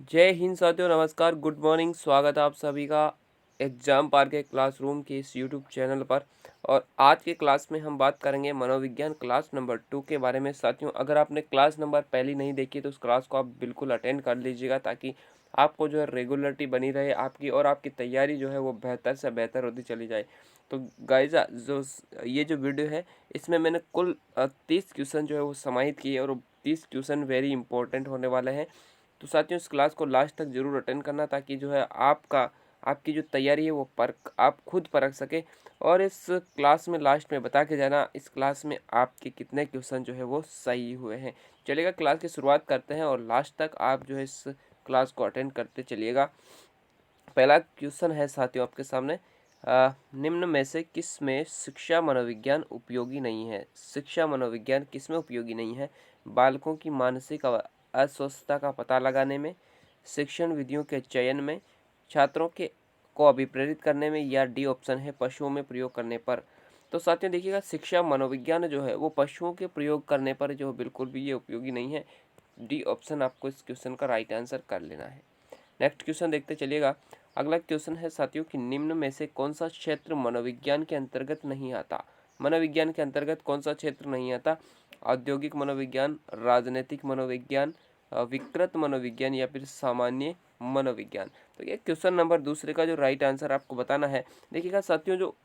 जय हिंद साथियों, नमस्कार, गुड मॉर्निंग। स्वागत है आप सभी का एग्जाम पार के क्लासरूम के इस यूट्यूब चैनल पर। और आज के क्लास में हम बात करेंगे मनोविज्ञान क्लास नंबर 2 के बारे में। साथियों, अगर आपने क्लास नंबर पहली नहीं देखी तो उस क्लास को आप बिल्कुल अटेंड कर लीजिएगा, ताकि आपको जो है रेगुलरिटी बनी रहे आपकी, और आपकी तैयारी जो है वो बेहतर से बेहतर होती चली जाए। तो गाइज, जो ये जो वीडियो है इसमें मैंने कुल 30 क्वेश्चन जो है वो समाहित किए, और 30 क्वेश्चन वेरी इंपॉर्टेंट होने वाले हैं। तो साथियों, इस क्लास को लास्ट तक जरूर अटेंड करना, ताकि जो है आपकी जो तैयारी है वो आप खुद परख सके। और इस क्लास में लास्ट में बता के जाना इस क्लास में आपके कितने क्वेश्चन जो है वो सही हुए हैं। चलिएगा, क्लास की शुरुआत करते हैं और लास्ट तक आप जो है इस क्लास को अटेंड करते चलिएगा। पहला क्वेश्चन है साथियों आपके सामने, निम्न में से किस में शिक्षा मनोविज्ञान उपयोगी नहीं है। शिक्षा मनोविज्ञान किस में उपयोगी नहीं है? बालकों की मानसिक अस्वस्थता का पता लगाने में, शिक्षण विधियों के चयन में, छात्रों के को अभिप्रेरित करने में, या डी ऑप्शन है पशुओं में प्रयोग करने पर। तो साथियों देखिएगा, शिक्षा मनोविज्ञान जो है वो पशुओं के प्रयोग करने पर जो बिल्कुल भी ये उपयोगी नहीं है। डी ऑप्शन आपको इस क्वेश्चन का राइट आंसर कर लेना है। नेक्स्ट क्वेश्चन देखते चलिएगा। अगला क्वेश्चन है साथियों कि निम्न में से कौन सा क्षेत्र मनोविज्ञान के अंतर्गत नहीं आता। मनोविज्ञान के अंतर्गत कौन सा क्षेत्र नहीं आता? औद्योगिक मनोविज्ञान, राजनीतिक मनोविज्ञान, विकृत मनोविज्ञान, या फिर सामान्य मनोविज्ञान। तो ये क्वेश्चन नंबर दूसरे का जो राइट आंसर आपको बताना है। देखिएगा साथियों, जो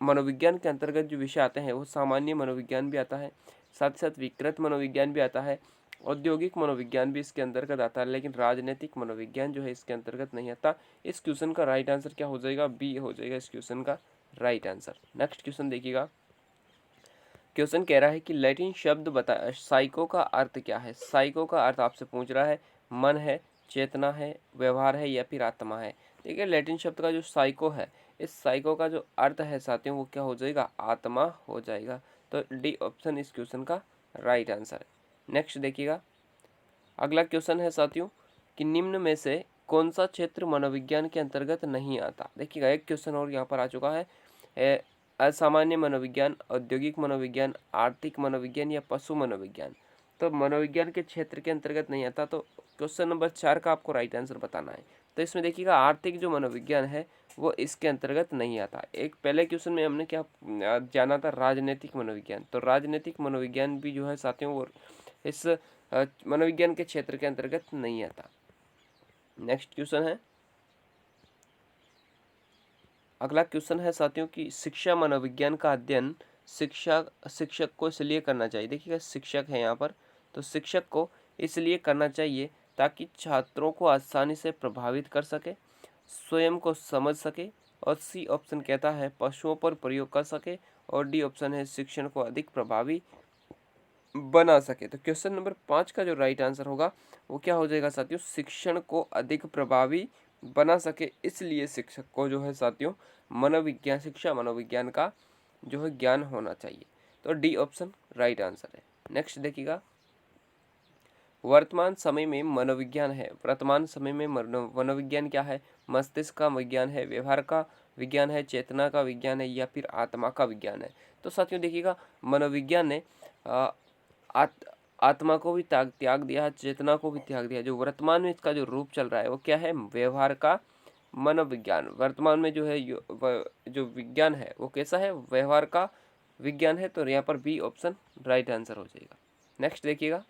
मनोविज्ञान के अंतर्गत जो विषय आते हैं वो सामान्य मनोविज्ञान भी आता है, साथ साथ विकृत मनोविज्ञान भी आता है, औद्योगिक मनोविज्ञान भी इसके अंतर्गत आता है, लेकिन राजनीतिक मनोविज्ञान जो है इसके अंतर्गत नहीं आता। इस क्वेश्चन का राइट आंसर क्या हो जाएगा? बी हो जाएगा इस क्वेश्चन का राइट आंसर। नेक्स्ट क्वेश्चन देखिएगा। क्वेश्चन कह रहा है कि लैटिन शब्द बता, साइको का अर्थ क्या है। साइको का अर्थ आपसे पूछ रहा है मन है, चेतना है, व्यवहार है, या फिर आत्मा है। देखिए, लैटिन शब्द का जो साइको है, इस साइको का जो अर्थ है साथियों वो क्या हो जाएगा? आत्मा हो जाएगा। तो डी ऑप्शन इस क्वेश्चन का राइट आंसर है। नेक्स्ट देखिएगा। अगला क्वेश्चन है साथियों कि निम्न में से कौन सा क्षेत्र मनोविज्ञान के अंतर्गत नहीं आता। देखिएगा, एक क्वेश्चन और यहाँ पर आ चुका है, असामान्य मनोविज्ञान, औद्योगिक मनोविज्ञान, आर्थिक मनोविज्ञान, या पशु मनोविज्ञान। तो मनोविज्ञान के क्षेत्र के अंतर्गत नहीं आता, तो क्वेश्चन नंबर 4 का आपको राइट आंसर बताना है। तो इसमें देखिएगा, आर्थिक जो मनोविज्ञान है वो इसके अंतर्गत नहीं आता। एक पहले क्वेश्चन में हमने क्या जाना था? राजनीतिक मनोविज्ञान। तो राजनीतिक मनोविज्ञान भी जो है साथियों वो इस मनोविज्ञान के क्षेत्र के अंतर्गत नहीं आता। नेक्स्ट क्वेश्चन है, अगला क्वेश्चन है साथियों कि शिक्षा मनोविज्ञान का अध्ययन शिक्षक को इसलिए करना चाहिए। देखिएगा, शिक्षक है यहाँ पर, तो शिक्षक को इसलिए करना चाहिए ताकि छात्रों को आसानी से प्रभावित कर सके, स्वयं को समझ सके, और सी ऑप्शन कहता है पशुओं पर प्रयोग कर सके, और डी ऑप्शन है शिक्षण को अधिक प्रभावी बना सके। तो क्वेश्चन नंबर 5 का जो राइट आंसर होगा वो क्या हो जाएगा साथियों? शिक्षण को अधिक प्रभावी बना सके, इसलिए शिक्षक को जो है साथियों मनोविज्ञान, शिक्षा मनोविज्ञान का जो है ज्ञान होना चाहिए। तो डी ऑप्शन राइट आंसर है। नेक्स्ट देखिएगा, वर्तमान समय में मनोविज्ञान है। वर्तमान समय में मनोविज्ञान क्या है? मस्तिष्क का विज्ञान है, व्यवहार का विज्ञान है, चेतना का विज्ञान है, या फिर आत्मा का विज्ञान है। तो साथियों देखिएगा, मनोविज्ञान ने आत्मा को भी त्याग दिया है, चेतना को भी त्याग दिया। जो वर्तमान में इसका जो रूप चल रहा है वो क्या है? व्यवहार का मनोविज्ञान। वर्तमान में जो है जो विज्ञान है वो कैसा है? व्यवहार का विज्ञान है। तो यहाँ पर बी ऑप्शन राइट आंसर हो जाएगा। नेक्स्ट देखिएगा,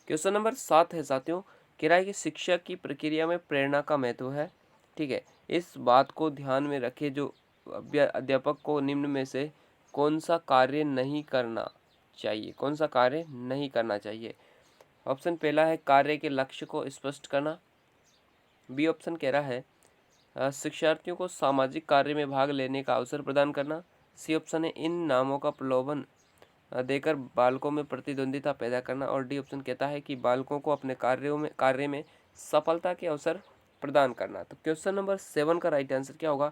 क्वेश्चन नंबर 7 है साथियों, किराए की शिक्षा की प्रक्रिया में प्रेरणा का महत्व है। ठीक है, इस बात को ध्यान में रखे जो अध्यापक को निम्न में से कौन सा कार्य नहीं करना चाहिए। कौन सा कार्य नहीं करना चाहिए? ऑप्शन पहला है कार्य के लक्ष्य को स्पष्ट करना। बी ऑप्शन कह रहा है शिक्षार्थियों को सामाजिक कार्य में भाग लेने का अवसर प्रदान करना। सी ऑप्शन है इन नामों का प्रलोभन देकर बालकों में प्रतिद्वंदिता पैदा करना। और डी ऑप्शन कहता है कि बालकों को अपने कार्य में सफलता के अवसर प्रदान करना। तो क्वेश्चन नंबर 7 का राइट आंसर क्या होगा?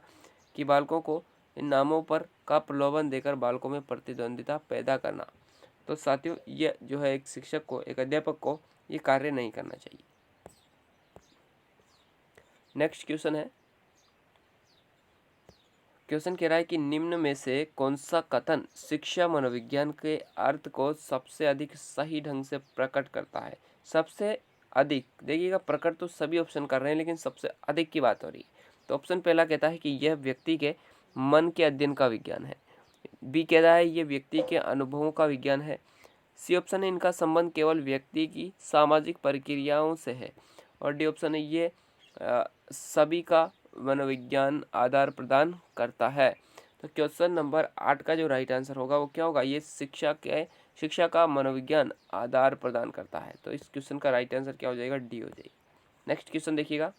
कि बालकों को इन नामों पर का प्रलोभन देकर बालकों में प्रतिद्वंदिता पैदा करना। तो साथियों, ये जो है एक शिक्षक को, एक अध्यापक को ये कार्य नहीं करना चाहिए। नेक्स्ट क्वेश्चन है, क्वेश्चन कह रहा है कि निम्न में से कौन सा कथन शिक्षा मनोविज्ञान के अर्थ को सबसे अधिक सही ढंग से प्रकट करता है। सबसे अधिक, देखिएगा प्रकट तो सभी ऑप्शन कर रहे हैं लेकिन सबसे अधिक की बात हो रही है। तो ऑप्शन पहला कहता है कि यह व्यक्ति के मन के अध्ययन का विज्ञान है। बी कहता है ये व्यक्ति के अनुभवों का विज्ञान है। सी ऑप्शन है इनका संबंध केवल व्यक्ति की सामाजिक प्रक्रियाओं से है। और डी ऑप्शन है ये सभी का मनोविज्ञान आधार प्रदान करता है। तो क्वेश्चन नंबर 8 का जो राइट आंसर होगा वो क्या होगा, ये शिक्षा का मनोविज्ञान आधार प्रदान करता है। तो इस क्वेश्चन का राइट आंसर क्या हो जाएगा, डी हो जाएगी। नेक्स्ट क्वेश्चन देखिएगा।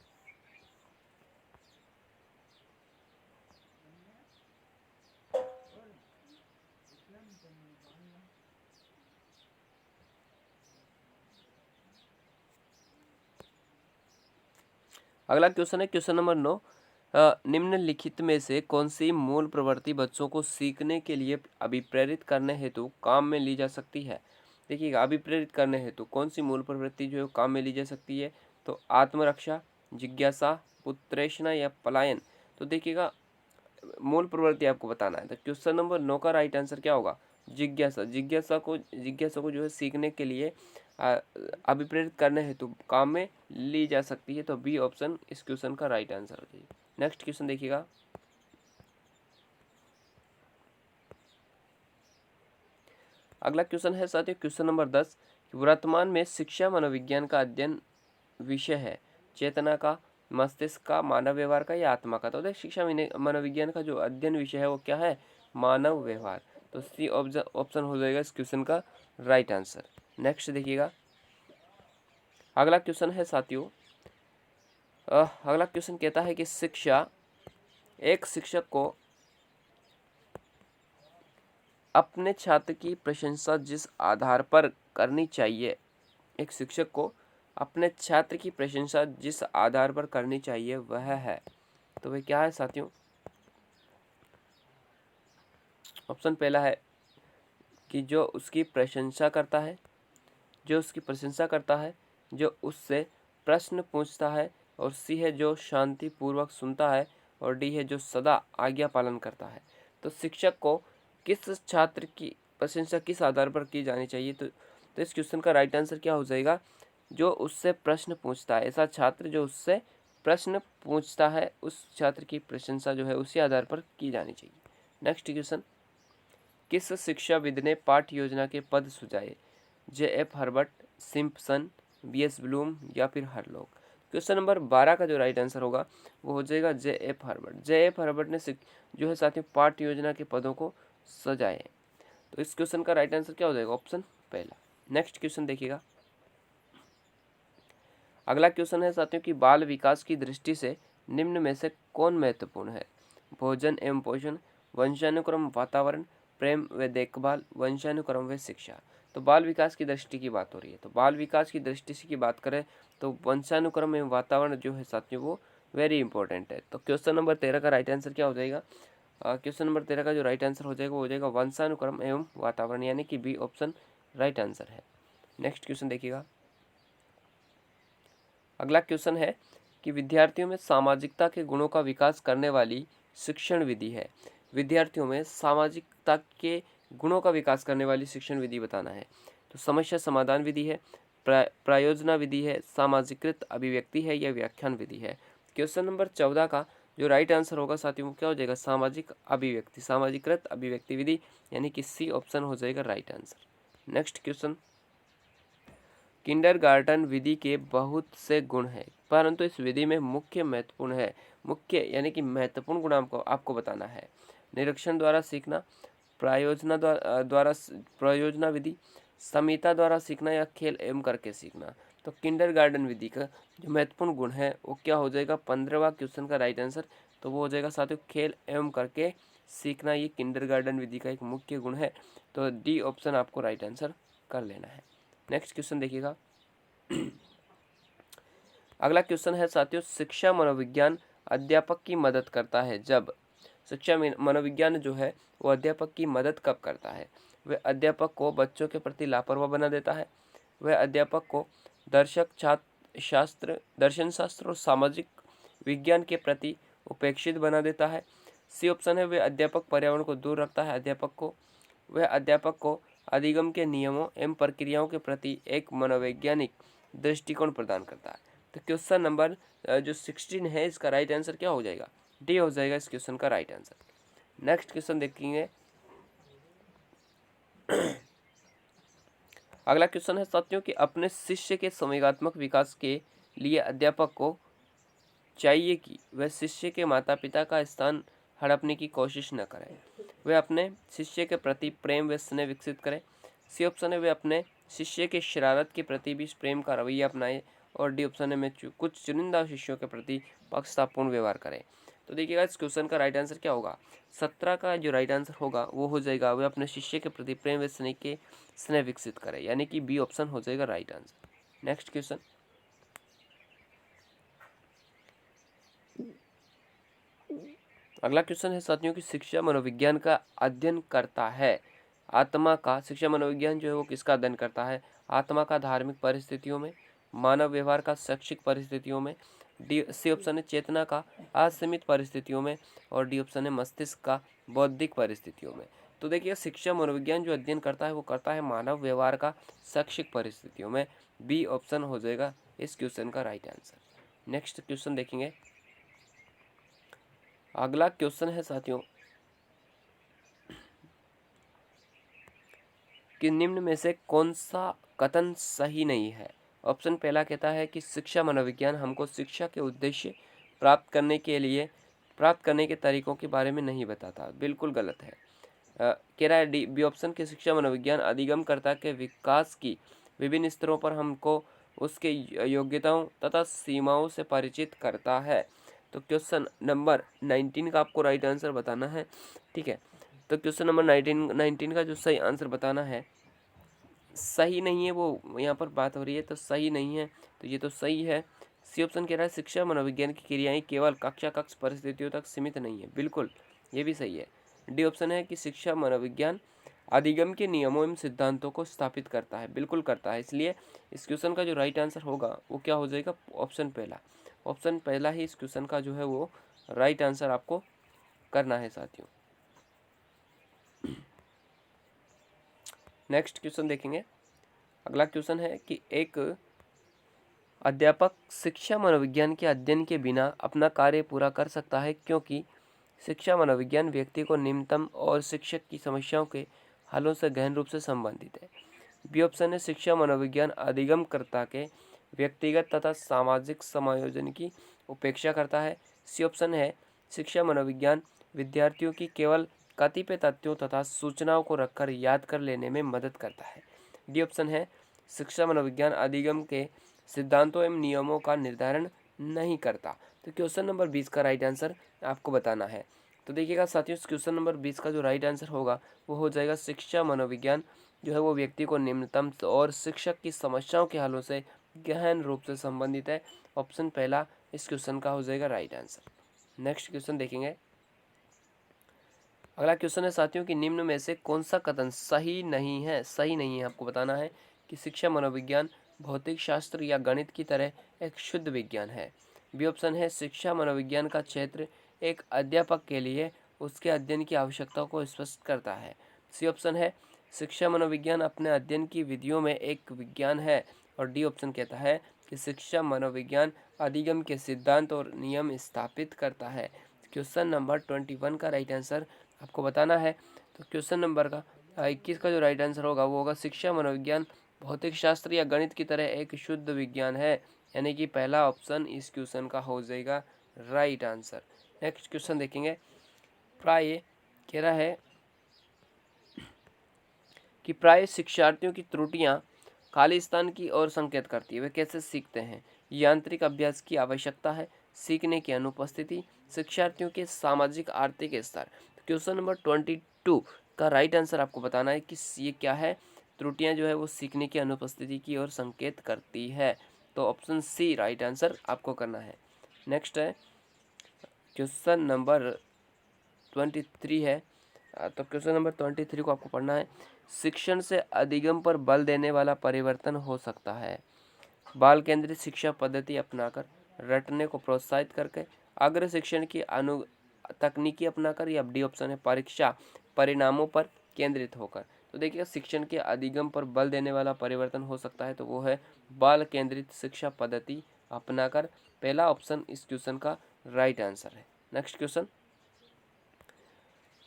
अगला क्वेश्चन है क्वेश्चन नंबर 9। निम्नलिखित में से कौन सी मूल प्रवृत्ति बच्चों को सीखने के लिए अभिप्रेरित करने हेतु काम में ली जा सकती है। देखिएगा अभिप्रेरित करने हेतु कौन सी मूल प्रवृत्ति जो है काम में ली जा सकती है। तो आत्मरक्षा, जिज्ञासा, उत्प्रेरणा या पलायन। तो देखिएगा मूल प्रवृत्ति आपको बताना है। तो क्वेश्चन नंबर 9 का राइट आंसर क्या होगा, जिज्ञासा। जिज्ञासा को जो है सीखने के लिए अभिप्रेरित करने हेतु काम में ली जा सकती है। तो बी ऑप्शन इस क्वेश्चन का राइट आंसर हो जाएगा। नेक्स्ट क्वेश्चन देखिएगा। अगला क्वेश्चन है साथियों क्वेश्चन नंबर 10। वर्तमान में शिक्षा मनोविज्ञान का अध्ययन विषय है चेतना का, मस्तिष्क का, मानव व्यवहार का या आत्मा का। तो देख शिक्षा मनोविज्ञान का जो अध्ययन विषय है वो क्या है, मानव व्यवहार। तो सी ऑप्शन हो जाएगा इस क्वेश्चन का राइट आंसर। नेक्स्ट देखिएगा। अगला क्वेश्चन है साथियों, अगला क्वेश्चन कहता है कि एक शिक्षक को अपने छात्र की प्रशंसा जिस आधार पर करनी चाहिए, एक शिक्षक को अपने छात्र की प्रशंसा जिस आधार पर करनी चाहिए वह है। तो वह क्या है साथियों, ऑप्शन पहला है कि जो उसकी प्रशंसा करता है, जो उससे प्रश्न पूछता है, और सी है जो शांति पूर्वक सुनता है, और डी है जो सदा आज्ञा पालन करता है। तो शिक्षक को किस छात्र की प्रशंसा किस आधार पर की जानी चाहिए। तो इस क्वेश्चन का राइट आंसर क्या हो जाएगा, जो उससे प्रश्न पूछता है। ऐसा छात्र जो उससे प्रश्न पूछता है उस छात्र की प्रशंसा जो है उसी आधार पर की जानी चाहिए। नेक्स्ट क्वेश्चन, किस शिक्षाविद ने पाठ्य योजना के पद सुझाए, J.F. Herbert, Simpson, B.S. Bloom या फिर हरलॉक। क्वेश्चन नंबर 12 का जो राइट आंसर होगा वो हो जाएगा J.F. हर्बर्ट। J.F. हर्बर्ट ने जो है साथियों पाठ्य योजना के पदों को सजाए। तो इस क्वेश्चन का राइट आंसर क्या हो जाएगा, ऑप्शन पहला। नेक्स्ट क्वेश्चन देखिएगा। अगला क्वेश्चन है साथियों कि बाल विकास की दृष्टि से निम्न में से कौन महत्वपूर्ण है, भोजन एवं पोषण, वंशानुक्रम, वातावरण, प्रेम व देखभाल, वंशानुक्रम व शिक्षा। तो बाल विकास की दृष्टि की बात हो रही है। तो बाल विकास की दृष्टि से की बात करें तो वंशानुक्रम एवं वातावरण जो है साथियों वो वेरी इंपॉर्टेंट है। तो क्वेश्चन नंबर 13 का राइट आंसर क्या हो जाएगा, क्वेश्चन नंबर 13 का जो राइट आंसर हो जाएगा वो हो जाएगा वंशानुक्रम एवं वातावरण, यानी कि बी ऑप्शन राइट आंसर है। नेक्स्ट क्वेश्चन देखिएगा। अगला क्वेश्चन है कि विद्यार्थियों में सामाजिकता के गुणों का विकास करने वाली शिक्षण विधि है। विद्यार्थियों में सामाजिकता के गुणों का विकास करने वाली शिक्षण विधि बताना है। तो समस्या समाधान विधि है, प्रायोजना विधि है, सामाजिकृत अभिव्यक्ति है या व्याख्यान विधि है। क्वेश्चन नंबर 14 का जो राइट आंसर होगा साथियों वो क्या हो जाएगा, सामाजिक अभिव्यक्ति, सामाजिकृत अभिव्यक्ति विधि, यानी कि सी ऑप्शन हो जाएगा right answer. Next question, kindergarten विधि के बहुत से गुण हैं परंतु इस विधि में मुख्य यानी कि महत्वपूर्ण गुण आपको बताना है। निरीक्षण द्वारा सीखना, प्रयोजना विधि, समिता द्वारा सीखना या खेल एवं करके सीखना। तो किंडरगार्टन विधि का जो महत्वपूर्ण गुण है वो क्या हो जाएगा, 15वां क्वेश्चन का राइट आंसर। तो वो हो जाएगा साथियों खेल एवं करके सीखना, ये किंडरगार्टन विधि का एक मुख्य गुण है। तो डी ऑप्शन आपको राइट आंसर कर लेना है। नेक्स्ट क्वेश्चन देखिएगा। अगला क्वेश्चन है साथियों, शिक्षा मनोविज्ञान अध्यापक की मदद करता है जब, शिक्षा मनोविज्ञान जो है वो अध्यापक की मदद कब करता है, वह अध्यापक को बच्चों के प्रति लापरवाह बना देता है, वह अध्यापक को दर्शन शास्त्र और सामाजिक विज्ञान के प्रति उपेक्षित बना देता है। सी ऑप्शन है वह अध्यापक पर्यावरण को दूर रखता है वह अध्यापक को अधिगम के नियमों एवं प्रक्रियाओं के प्रति एक मनोवैज्ञानिक दृष्टिकोण प्रदान करता है। तो क्वेश्चन नंबर जो 16 है इसका राइट आंसर क्या हो जाएगा, डी हो जाएगा इस क्वेश्चन का राइट आंसर। नेक्स्ट क्वेश्चन देखेंगे। अगला क्वेश्चन है साथियों कि अपने शिष्य के संवेगात्मक विकास के लिए अध्यापक को चाहिए कि वह शिष्य के माता पिता का स्थान हड़पने की कोशिश न करें, वह अपने शिष्य के प्रति प्रेम व स्नेह विकसित करें। सी ऑप्शन है वे अपने शिष्य के शरारत के प्रति भी प्रेम का रवैया अपनाए, और डी ऑप्शन है में कुछ चुनिंदा शिष्यों के प्रति पक्षतापूर्ण व्यवहार करें। तो देखिएगा इस क्वेश्चन का राइट आंसर क्या होगा, 17 का जो राइट आंसर होगा वो हो जाएगा वे अपने शिष्य के प्रति प्रेम व स्नेह विकसित करें, यानी कि बी ऑप्शन हो जाएगा राइट आंसर। Next question. अगला क्वेश्चन है साथियों की शिक्षा मनोविज्ञान का अध्ययन करता है आत्मा का, शिक्षा मनोविज्ञान जो है वो किसका अध्ययन करता है, आत्मा का धार्मिक परिस्थितियों में, मानव व्यवहार का शैक्षिक परिस्थितियों में, डी सी ऑप्शन है चेतना का असीमित परिस्थितियों में, और डी ऑप्शन है मस्तिष्क का बौद्धिक परिस्थितियों में। तो देखिए शिक्षा मनोविज्ञान जो अध्ययन करता है वो करता है मानव व्यवहार का शैक्षिक परिस्थितियों में, बी ऑप्शन हो जाएगा इस क्वेश्चन का राइट आंसर। नेक्स्ट क्वेश्चन देखेंगे। अगला क्वेश्चन है साथियों कि निम्न में से कौन सा कथन सही नहीं है। ऑप्शन पहला कहता है कि शिक्षा मनोविज्ञान हमको शिक्षा के उद्देश्य प्राप्त करने के तरीकों के बारे में नहीं बताता, बिल्कुल गलत है। कह रहा है डी बी ऑप्शन के शिक्षा मनोविज्ञान अधिगमकर्ता के विकास की विभिन्न स्तरों पर हमको उसके योग्यताओं तथा सीमाओं से परिचित करता है। तो क्वेश्चन नंबर 19 का आपको राइट आंसर बताना है, ठीक है। तो क्वेश्चन नंबर 19 का जो सही आंसर बताना है, सही नहीं है वो यहाँ पर बात हो रही है, तो सही नहीं है, तो ये तो सही है। सी ऑप्शन कह रहा है शिक्षा मनोविज्ञान की क्रियाएं केवल कक्षा कक्ष परिस्थितियों तक सीमित नहीं है, बिल्कुल ये भी सही है। डी ऑप्शन है कि शिक्षा मनोविज्ञान अधिगम के नियमों एवं सिद्धांतों को स्थापित करता है, बिल्कुल करता है। इसलिए इस क्वेश्चन का जो राइट आंसर होगा वो क्या हो जाएगा, ऑप्शन पहला। ऑप्शन पहला ही इस क्वेश्चन का जो है वो राइट आंसर आपको करना है साथियों। नेक्स्ट क्वेश्चन देखेंगे। अगला क्वेश्चन है कि एक अध्यापक शिक्षा मनोविज्ञान के अध्ययन के बिना अपना कार्य पूरा कर सकता है, क्योंकि शिक्षा मनोविज्ञान व्यक्ति को निम्नतम और शिक्षक की समस्याओं के हलों से गहन रूप से संबंधित है। बी ऑप्शन है शिक्षा मनोविज्ञान अधिगमकर्ता के व्यक्तिगत तथा सामाजिक समायोजन की उपेक्षा करता है। सी ऑप्शन है शिक्षा मनोविज्ञान विद्यार्थियों की केवल कतिपय तथ्यों तथा सूचनाओं को रखकर याद कर लेने में मदद करता है। डी ऑप्शन है शिक्षा मनोविज्ञान अधिगम के सिद्धांतों एवं नियमों का निर्धारण नहीं करता। तो क्वेश्चन नंबर 20 का राइट आंसर आपको बताना है। तो देखिएगा साथियों क्वेश्चन नंबर 20 का जो राइट आंसर होगा वो हो जाएगा शिक्षा मनोविज्ञान जो है वो व्यक्ति को निम्नतम और शिक्षक की समस्याओं के हलों से गहन रूप से संबंधित है। ऑप्शन पहला इस क्वेश्चन का हो जाएगा राइट आंसर। नेक्स्ट क्वेश्चन देखेंगे। अगला क्वेश्चन है साथियों कि निम्न में से कौन सा कथन सही नहीं है, सही नहीं है आपको बताना है कि शिक्षा मनोविज्ञान भौतिक शास्त्र या गणित की तरह एक शुद्ध विज्ञान है। बी ऑप्शन है शिक्षा मनोविज्ञान का क्षेत्र एक अध्यापक के लिए उसके अध्ययन की आवश्यकताओं को स्पष्ट करता है। सी ऑप्शन है शिक्षा मनोविज्ञान अपने अध्ययन की विधियों में एक विज्ञान है, और डी ऑप्शन कहता है कि शिक्षा मनोविज्ञान अधिगम के सिद्धांत और नियम स्थापित करता है। क्वेश्चन नंबर 21 का राइट आंसर आपको बताना है। तो क्वेश्चन नंबर का 21 का जो राइट आंसर होगा वो होगा शिक्षा मनोविज्ञान भौतिक शास्त्र या गणित की तरह एक शुद्ध विज्ञान है, यानी कि पहला ऑप्शन इस क्वेश्चन का हो जाएगा राइट आंसर। नेक्स्ट क्वेश्चन देखेंगे। प्राय कह रहा है कि प्राय शिक्षार्थियों की त्रुटियां खालिस्तान की ओर संकेत करती है, वे कैसे सीखते हैं। यांत्रिक अभ्यास की आवश्यकता है, सीखने की अनुपस्थिति, शिक्षार्थियों के सामाजिक आर्थिक स्तर। क्वेश्चन नंबर 22 का राइट आंसर आपको बताना है कि ये क्या है, त्रुटियां जो है वो सीखने की अनुपस्थिति की ओर संकेत करती है। तो ऑप्शन सी राइट आंसर आपको करना है। नेक्स्ट है क्वेश्चन नंबर 23 है। तो क्वेश्चन नंबर 23 को आपको पढ़ना है। शिक्षण से अधिगम पर बल देने वाला परिवर्तन हो सकता है बाल केंद्रित शिक्षा पद्धति अपनाकर, रटने को प्रोत्साहित करके, अग्र शिक्षण की तकनीकी अपनाकर, या डी ऑप्शन है परीक्षा परिणामों पर केंद्रित होकर। तो देखिए शिक्षण के अधिगम पर बल देने वाला परिवर्तन हो सकता है, तो वो है बाल केंद्रित शिक्षा पद्धति अपनाकर। पहला ऑप्शन इस क्वेश्चन का राइट आंसर है। नेक्स्ट क्वेश्चन,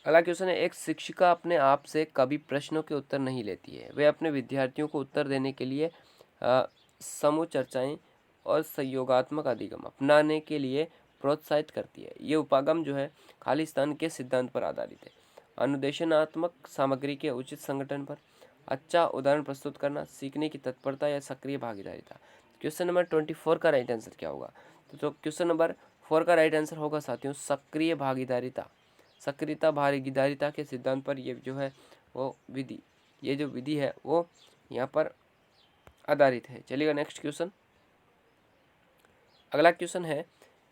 अगला क्वेश्चन है, एक शिक्षिका अपने आप से कभी प्रश्नों के उत्तर नहीं लेती है, वे अपने विद्यार्थियों को उत्तर देने के लिए समूह चर्चाएं और सहयोगात्मक अधिगम अपनाने के लिए प्रोत्साहित करती है। ये उपागम जो है खालिस्तान के सिद्धांत पर आधारित है। अनुदेशनात्मक सामग्री के उचित संगठन पर, अच्छा उदाहरण प्रस्तुत करना, सीखने की तत्परता या सक्रिय भागीदारिता। क्वेश्चन नंबर 24 का राइट आंसर क्या होगा? तो क्वेश्चन नंबर 4 का राइट आंसर होगा साथियों सक्रिय भागीदारिता। सक्रियता भागीदारिता के सिद्धांत पर ये जो है वो विधि, ये जो विधि है वो यहाँ पर आधारित है। चलिएगा नेक्स्ट क्वेश्चन, अगला क्वेश्चन है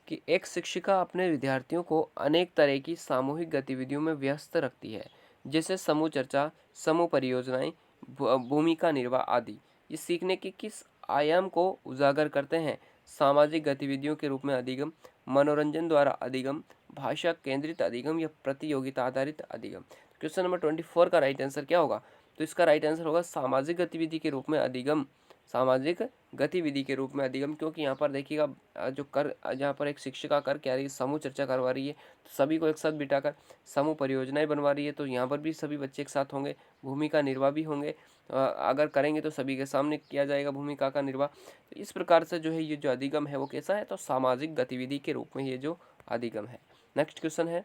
कि एक शिक्षिका अपने विद्यार्थियों को अनेक तरह की सामूहिक गतिविधियों में व्यस्त रखती है, जैसे समूह चर्चा, समूह परियोजनाएं, भूमिका निर्वाह आदि। ये सीखने के किस आयाम को उजागर करते हैं? सामाजिक गतिविधियों के रूप में अधिगम, मनोरंजन द्वारा अधिगम, भाषा केंद्रित अधिगम या प्रतियोगिता आधारित अधिगम। क्वेश्चन नंबर 24 का राइट आंसर क्या होगा? तो इसका राइट आंसर होगा सामाजिक गतिविधि के रूप में अधिगम। सामाजिक गतिविधि के रूप में अधिगम, क्योंकि यहाँ पर देखिएगा जो कर जहाँ पर एक शिक्षिका कर क्या रही है, समूह चर्चा करवा रही है, तो सभी को एक साथ बिठाकर समूह परियोजनाएं बनवा रही है, तो यहाँ पर भी सभी बच्चे एक साथ होंगे, भूमिका निर्वाह भी होंगे। अगर करेंगे तो सभी के सामने किया जाएगा भूमिका का निर्वाह। तो इस प्रकार से जो है ये जो अधिगम है वो कैसा है? तो सामाजिक गतिविधि के रूप में ये जो अधिगम है। नेक्स्ट क्वेश्चन है,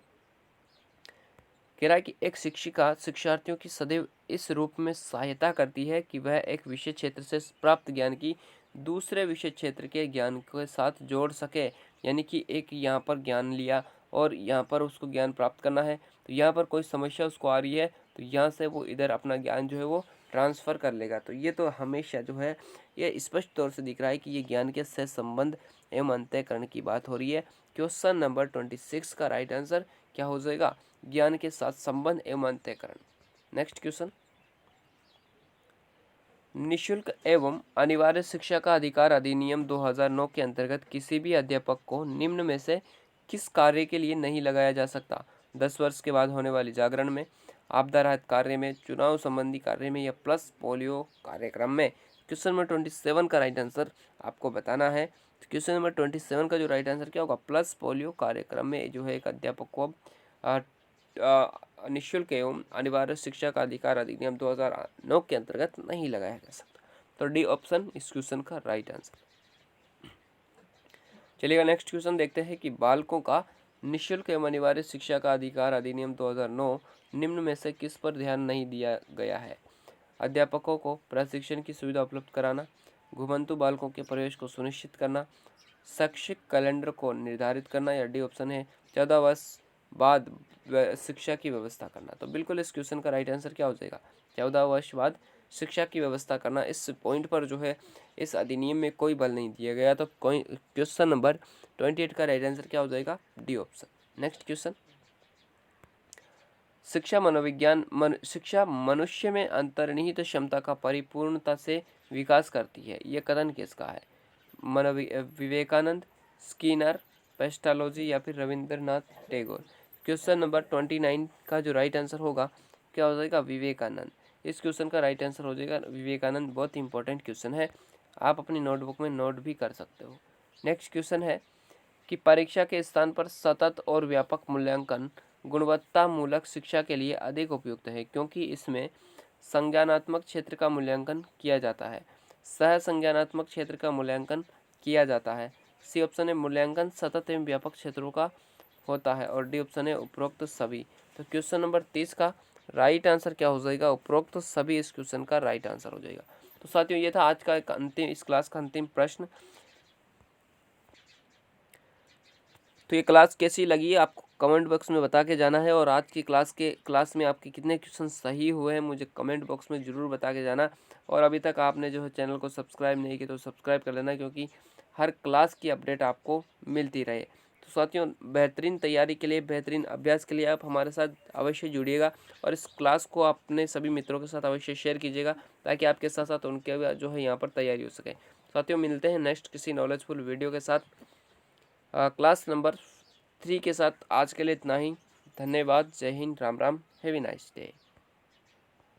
कह रहा है कि एक शिक्षिका शिक्षार्थियों की सदैव इस रूप में सहायता करती है कि वह एक विषय क्षेत्र से प्राप्त ज्ञान की दूसरे विषय क्षेत्र के ज्ञान के साथ जोड़ सके। यानी कि एक यहाँ पर ज्ञान लिया और यहाँ पर उसको ज्ञान प्राप्त करना है, तो यहाँ पर कोई समस्या उसको आ रही है तो यहाँ से वो इधर अपना ज्ञान जो है वो ट्रांसफ़र कर लेगा। तो ये तो हमेशा जो है ये स्पष्ट तौर से दिख रहा है कि ये ज्ञान के सह संबंध एवं अंतःकरण की बात हो रही है। क्वेश्चन नंबर 26 का राइट आंसर क्या हो जाएगा? ज्ञान के साथ संबंध एवं अंतःकरण। नेक्स्ट क्वेश्चन, निशुल्क एवं अनिवार्य शिक्षा का अधिकार अधिनियम 2009 के अंतर्गत किसी भी अध्यापक को निम्न में से किस कार्य के लिए नहीं लगाया जा सकता? 10 वर्ष के बाद होने वाली जागरण में, आपदा राहत कार्य में, चुनाव संबंधी कार्य में या प्लस पोलियो कार्यक्रम में। क्वेश्चन नंबर 27 का राइट आंसर आपको बताना है। तो क्वेश्चन नंबर 27 का जो राइट आंसर क्या होगा? प्लस पोलियो कार्यक्रम में जो है एक अध्यापक को निःशुल्क एवं अनिवार्य शिक्षा का अधिकार अधिनियम 2009 के अंतर्गत नहीं लगाया जा सकता। तो डी ऑप्शन इस क्वेश्चन का राइट आंसर। चलिएगा नेक्स्ट क्वेश्चन देखते हैं कि बालकों का निःशुल्क एवं अनिवार्य शिक्षा का अधिकार अधिनियम 2009 निम्न में से किस पर ध्यान नहीं दिया गया है? अध्यापकों को प्रशिक्षण की सुविधा उपलब्ध कराना, घुमंतु बालकों के प्रवेश को सुनिश्चित करना, शैक्षिक कैलेंडर को निर्धारित करना या डी ऑप्शन है 14 वर्ष बाद शिक्षा की व्यवस्था करना। तो बिल्कुल इस क्वेश्चन का राइट आंसर क्या हो जाएगा? 14 वर्ष बाद शिक्षा की व्यवस्था करना। इस पॉइंट पर जो है इस अधिनियम में कोई बल नहीं दिया गया, तो कोई क्वेश्चन नंबर 28 का राइट आंसर क्या हो जाएगा? D option. नेक्स्ट क्वेश्चन, शिक्षा मनोविज्ञान शिक्षा मनुष्य में अंतर्निहित क्षमता का परिपूर्णता से विकास करती है, यह कथन किसका है? विवेकानंद, स्किनर, पेस्टालोजी या फिर रविंद्रनाथ टैगोर। क्वेश्चन नंबर 29 का जो राइट आंसर होगा क्या हो जाएगा? विवेकानंद। इस क्वेश्चन का राइट आंसर हो जाएगा विवेकानंद। बहुत इंपॉर्टेंट क्वेश्चन है, आप अपनी नोटबुक में नोट भी कर सकते हो। नेक्स्ट क्वेश्चन है कि परीक्षा के स्थान पर सतत और व्यापक मूल्यांकन गुणवत्ता मूलक शिक्षा के लिए अधिक उपयुक्त है, क्योंकि इसमें संज्ञानात्मक क्षेत्र का मूल्यांकन किया जाता है, सह संज्ञानात्मक क्षेत्र का मूल्यांकन किया जाता है। सी ऑप्शन है मूल्यांकन सतत एवं व्यापक क्षेत्रों का होता है और डी ऑप्शन है उपरोक्त सभी। तो क्वेश्चन नंबर 30 का राइट आंसर क्या हो जाएगा? उपरोक्त सभी इस क्वेश्चन का राइट आंसर हो जाएगा। तो साथियों ये था आज का एक अंतिम, इस क्लास का अंतिम प्रश्न। तो ये क्लास कैसी लगी है आपको कमेंट बॉक्स में बता के जाना है, और आज की क्लास में आपके कितने क्वेश्चन सही हुए हैं मुझे कमेंट बॉक्स में ज़रूर बता के जाना। और अभी तक आपने जो है चैनल को सब्सक्राइब नहीं किया तो सब्सक्राइब कर लेना, क्योंकि हर क्लास की अपडेट आपको मिलती रहे। तो साथियों बेहतरीन तैयारी के लिए, बेहतरीन अभ्यास के लिए आप हमारे साथ अवश्य जुड़िएगा और इस क्लास को अपने सभी मित्रों के साथ अवश्य शेयर कीजिएगा, ताकि आपके साथ साथ उनके भी जो है यहाँ पर तैयारी हो सके। साथियों मिलते हैं नेक्स्ट किसी नॉलेजफुल वीडियो के साथ क्लास नंबर 3 के साथ। आज के लिए इतना ही। धन्यवाद। जय Hind. Ram Ram. Have a nice day.